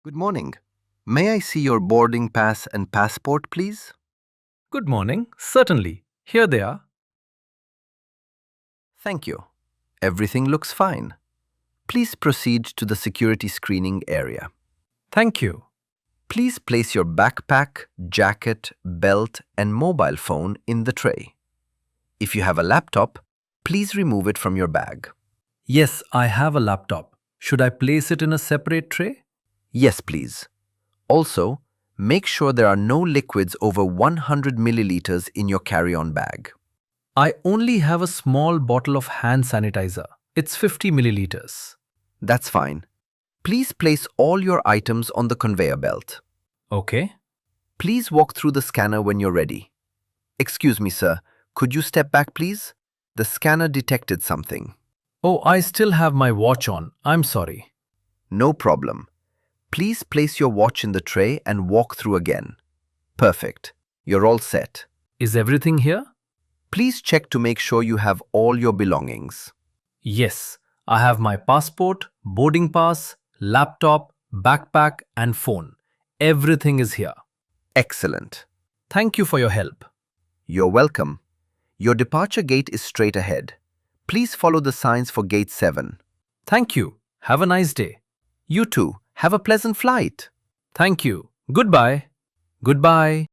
Good morning. May I see your boarding pass and passport, please? Good morning. Certainly. Here they are. Thank you. Everything looks fine. Please proceed to the security screening area. Thank you. Please place your backpack, jacket, belt, and mobile phone in the tray. If you have a laptop, please remove it from your bag. Yes, I have a laptop. Should I place it in a separate tray? Yes, please. Also, make sure there are no liquids over 100 milliliters in your carry-on bag. I only have a small bottle of hand sanitizer. It's 50 milliliters. That's fine. Please place all your items on the conveyor belt. Okay. Please walk through the scanner when you're ready. Excuse me, sir. Could you step back, please? The scanner detected something. Oh, I still have my watch on. I'm sorry. No problem. Please place your watch in the tray and walk through again. Perfect. You're all set. Is everything here? Please check to make sure you have all your belongings. Yes, I have my passport, boarding pass, laptop, backpack, and phone. Everything is here. Excellent. Thank you for your help. You're welcome. Your departure gate is straight ahead. Please follow the signs for gate 7. Thank you. Have a nice day. You too. Have a pleasant flight. Thank you. Goodbye. Goodbye.